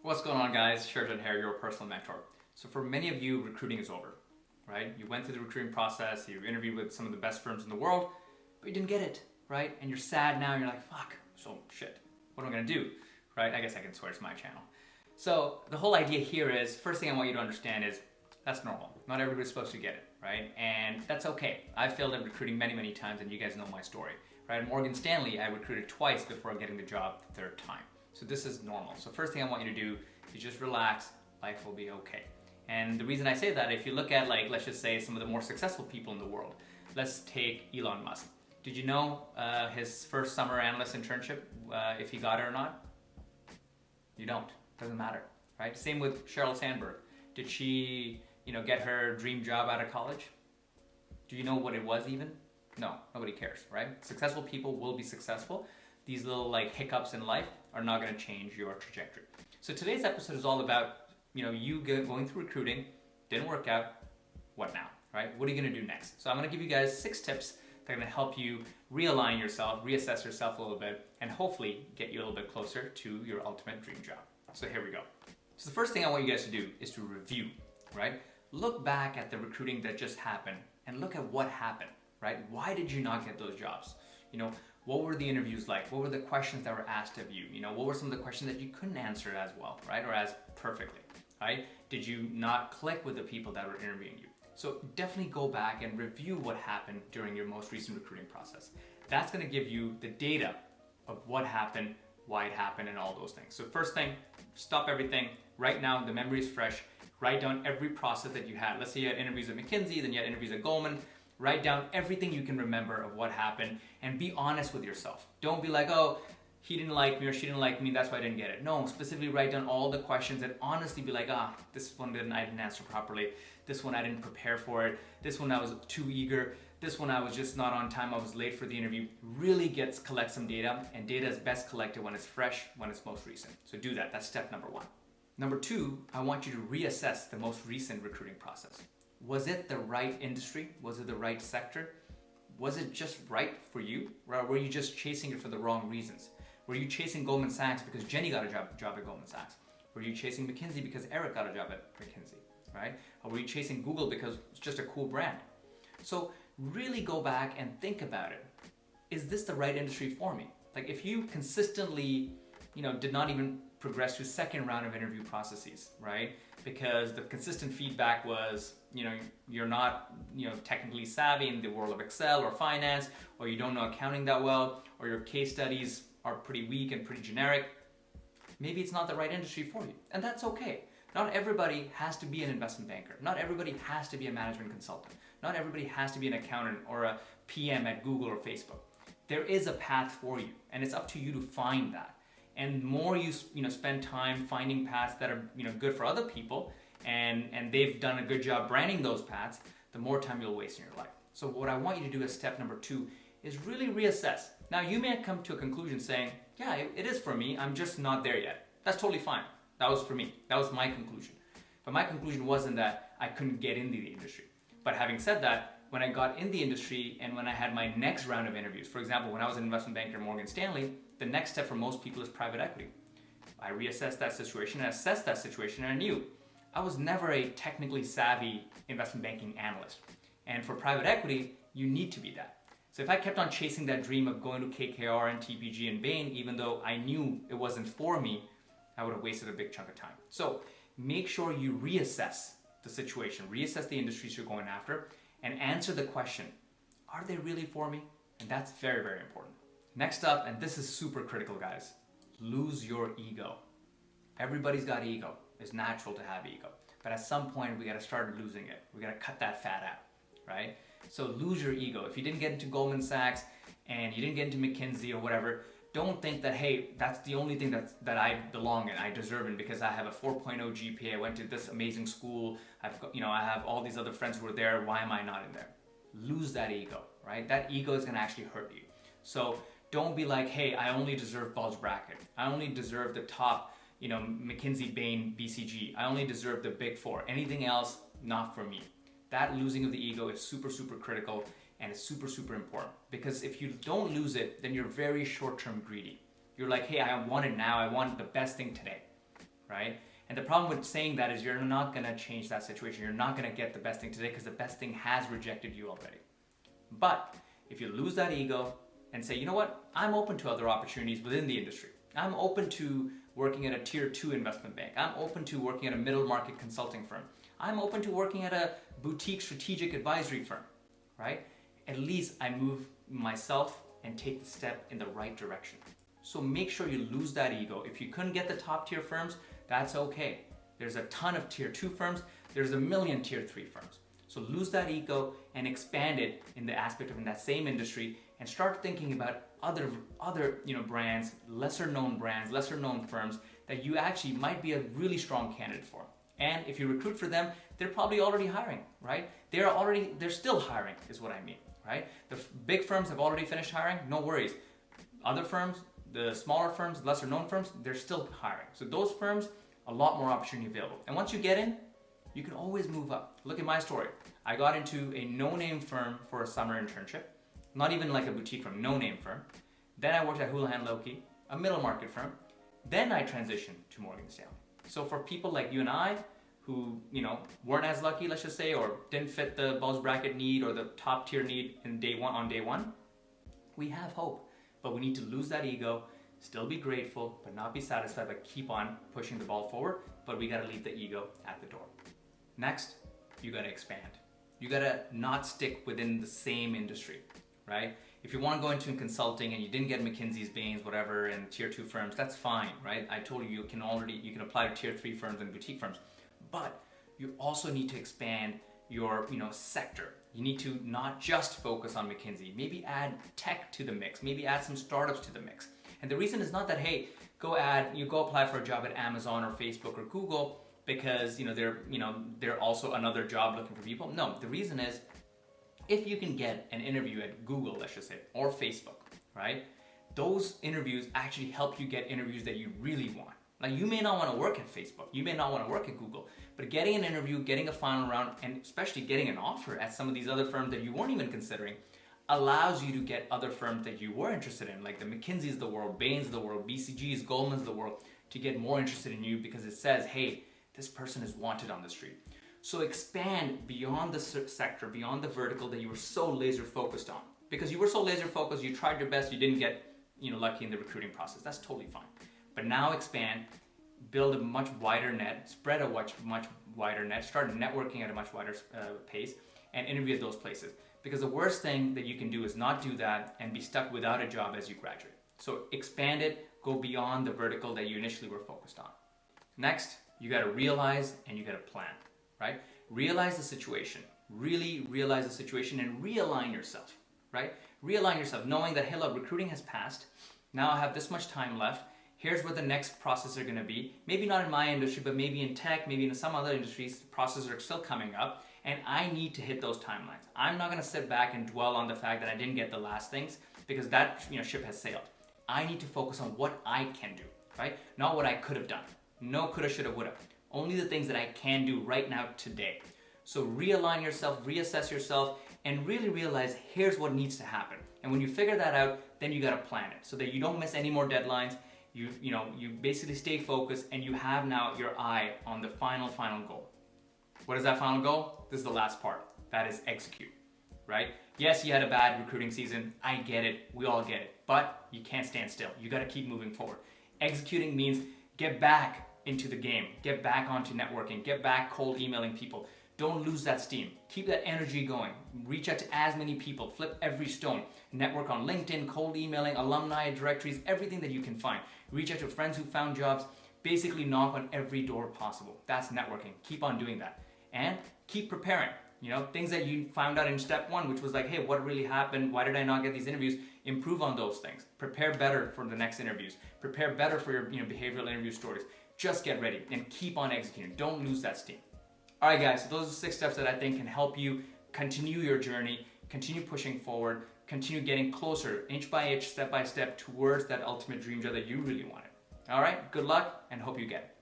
What's going on, guys? Sherjan here, your personal mentor. So for many of you, recruiting is over, right? You went through the recruiting process, you interviewed with some of the best firms in the world, but you didn't get it, right? And you're sad now, you're like, fuck, so shit, what am I gonna do, right? I guess I can swear it's my channel. So the whole idea here is, first thing I want you to understand is, that's normal. Not everybody's supposed to get it, right? And that's okay. I've failed at recruiting many, many times, and you guys know my story, right? At Morgan Stanley, I recruited twice before getting the job the third time. So this is normal. So first thing I want you to do is just relax, life will be okay. And the reason I say that, if you look at, like, let's just say some of the more successful people in the world, let's take Elon Musk. Did you know his first summer analyst internship, if he got it or not? You don't, doesn't matter, right? Same with Sheryl Sandberg. Did she, get her dream job out of college? Do you know what it was even? No, nobody cares, right? Successful people will be successful. These little hiccups in life are not going to change your trajectory. So today's episode is all about, you going through recruiting, didn't work out, what now, right? What are you going to do next? So I'm going to give you guys 6 tips that are going to help you realign yourself, reassess yourself a little bit, and hopefully get you a little bit closer to your ultimate dream job. So here we go. So the first thing I want you guys to do is to review, right? Look back at the recruiting that just happened and look at what happened, right? Why did you not get those jobs? What were the interviews like? What were the questions that were asked of you? What were some of the questions that you couldn't answer as well, right? Or as perfectly, right? Did you not click with the people that were interviewing you? So definitely go back and review what happened during your most recent recruiting process. That's gonna give you the data of what happened, why it happened, and all those things. So first thing, stop everything. Right now, the memory is fresh. Write down every process that you had. Let's say you had interviews at McKinsey, then you had interviews at Goldman. Write down everything you can remember of what happened and be honest with yourself. Don't be like, oh, he didn't like me or she didn't like me, that's why I didn't get it. No, specifically write down all the questions and honestly be like, this one I didn't answer properly. This one I didn't prepare for it. This one I was too eager. This one I was just not on time. I was late for the interview. Really collect some data, and data is best collected when it's fresh, when it's most recent. So do that. That's step number 1. Number 2, I want you to reassess the most recent recruiting process. Was it the right industry? Was it the right sector? Was it just right for you? Or were you just chasing it for the wrong reasons? Were you chasing Goldman Sachs because Jenny got a job at Goldman Sachs? Were you chasing McKinsey because Eric got a job at McKinsey, right? Or were you chasing Google because it's just a cool brand? So really go back and think about it. Is this the right industry for me? Like, if you consistently, did not even progress to second round of interview processes, right? Because the consistent feedback was, you're not, technically savvy in the world of Excel or finance, or you don't know accounting that well, or your case studies are pretty weak and pretty generic. Maybe it's not the right industry for you, and that's okay. Not everybody has to be an investment banker. Not everybody has to be a management consultant. Not everybody has to be an accountant or a PM at Google or Facebook. There is a path for you, and it's up to you to find that. And more you spend time finding paths that are good for other people, and they've done a good job branding those paths, the more time you'll waste in your life. So what I want you to do as step number 2 is really reassess. Now, you may come to a conclusion saying, yeah, it is for me, I'm just not there yet. That's totally fine. That was for me. That was my conclusion. But my conclusion wasn't that I couldn't get into the industry. But having said that, when I got in the industry and when I had my next round of interviews, for example, when I was an investment banker at Morgan Stanley, the next step for most people is private equity. I reassessed that situation and assessed that situation, and I knew I was never a technically savvy investment banking analyst. And for private equity, you need to be that. So if I kept on chasing that dream of going to KKR and TPG and Bain, even though I knew it wasn't for me, I would have wasted a big chunk of time. So make sure you reassess the situation, reassess the industries you're going after, and answer the question, are they really for me? And that's very, very important. Next up, and this is super critical, guys, lose your ego. Everybody's got ego. It's natural to have ego. But at some point, we got to start losing it. We got to cut that fat out, right? So lose your ego. If you didn't get into Goldman Sachs and you didn't get into McKinsey or whatever, don't think that, hey, that's the only thing that I belong in, I deserve in, because I have a 4.0 GPA, I went to this amazing school, I have all these other friends who are there, why am I not in there? Lose that ego, right? That ego is gonna actually hurt you. So don't be like, hey, I only deserve bulge bracket. I only deserve the top, McKinsey, Bain, BCG. I only deserve the big 4. Anything else, not for me. That losing of the ego is super, super critical. And it's super, super important, because if you don't lose it, then you're very short-term greedy. You're like, hey, I want it now. I want the best thing today. right? And the problem with saying that is you're not gonna change that situation. You're not gonna get the best thing today because the best thing has rejected you already. But if you lose that ego and say, you know what, I'm open to other opportunities within the industry. I'm open to working at a tier 2 investment bank. I'm open to working at a middle market consulting firm. I'm open to working at a boutique strategic advisory firm, right? At least I move myself and take the step in the right direction. So make sure you lose that ego. If you couldn't get the top tier firms, that's okay. There's a ton of tier 2 firms. There's a million tier 3 firms. So lose that ego and expand it in the aspect of in that same industry and start thinking about other brands, lesser known firms that you actually might be a really strong candidate for. And if you recruit for them, they're probably already hiring, right? They're still hiring is what I mean, right? The big firms have already finished hiring, no worries. Other firms, the smaller firms, lesser known firms, they're still hiring. So those firms, a lot more opportunity available. And once you get in, you can always move up. Look at my story. I got into a no-name firm for a summer internship, not even like a boutique firm, no-name firm. Then I worked at Houlihan Lokey, a middle market firm. Then I transitioned to Morgan Stanley. So for people like you and I, who weren't as lucky, let's just say, or didn't fit the bulge bracket need or the top tier need on day one, we have hope. But we need to lose that ego, still be grateful, but not be satisfied, but keep on pushing the ball forward. But we gotta leave the ego at the door. Next, you gotta expand. You gotta not stick within the same industry, right? If you want to go into consulting and you didn't get McKinsey's, Bain's, whatever, and tier 2 firms, that's fine, right? I told you you can apply to tier 3 firms and boutique firms, but you also need to expand your sector. You need to not just focus on McKinsey. Maybe add tech to the mix. Maybe add some startups to the mix. And the reason is not that hey, go apply for a job at Amazon or Facebook or Google because they're also another job looking for people. No, the reason is if you can get an interview at Google, let's just say, or Facebook, right? Those interviews actually help you get interviews that you really want. Like you may not want to work at Facebook, you may not want to work at Google, but getting an interview, getting a final round, and especially getting an offer at some of these other firms that you weren't even considering allows you to get other firms that you were interested in, like the McKinsey's of the world, Bain's of the world, BCG's, Goldman's of the world, to get more interested in you because it says, hey, this person is wanted on the street. So expand beyond the sector, beyond the vertical that you were so laser focused on. Because you were so laser focused, you tried your best, you didn't get lucky in the recruiting process. That's totally fine. But now expand, build a much wider net, spread a much wider net, start networking at a much wider pace, and interview at those places. Because the worst thing that you can do is not do that and be stuck without a job as you graduate. So expand it, go beyond the vertical that you initially were focused on. Next, you gotta realize and you gotta plan. Right? Realize the situation, really realize the situation and realign yourself, right? Realign yourself knowing that, hey, look, recruiting has passed. Now I have this much time left. Here's what the next processes are gonna be. Maybe not in my industry, but maybe in tech, maybe in some other industries, processes are still coming up and I need to hit those timelines. I'm not gonna sit back and dwell on the fact that I didn't get the last things because that ship has sailed. I need to focus on what I can do, right? Not what I could have done. No coulda, shoulda, woulda. Only the things that I can do right now today. So realign yourself, reassess yourself, and really realize here's what needs to happen. And when you figure that out, then you gotta plan it so that you don't miss any more deadlines. You basically stay focused and you have now your eye on the final goal. What is that final goal? This is the last part. That is execute, right? Yes, you had a bad recruiting season. I get it. We all get it. But you can't stand still. You gotta keep moving forward. Executing means get back into the game, get back onto networking, get back cold emailing people. Don't lose that steam. Keep that energy going. Reach out to as many people, flip every stone. Network on LinkedIn, cold emailing, alumni directories, everything that you can find. Reach out to friends who found jobs. Basically knock on every door possible. That's networking. Keep on doing that. And keep preparing. Things that you found out in step 1, which was like, hey, what really happened? Why did I not get these interviews? Improve on those things. Prepare better for the next interviews. Prepare better for your behavioral interview stories. Just get ready and keep on executing. Don't lose that steam. All right, guys, so those are 6 steps that I think can help you continue your journey, continue pushing forward, continue getting closer, inch by inch, step by step, towards that ultimate dream job that you really wanted. All right, good luck and hope you get it.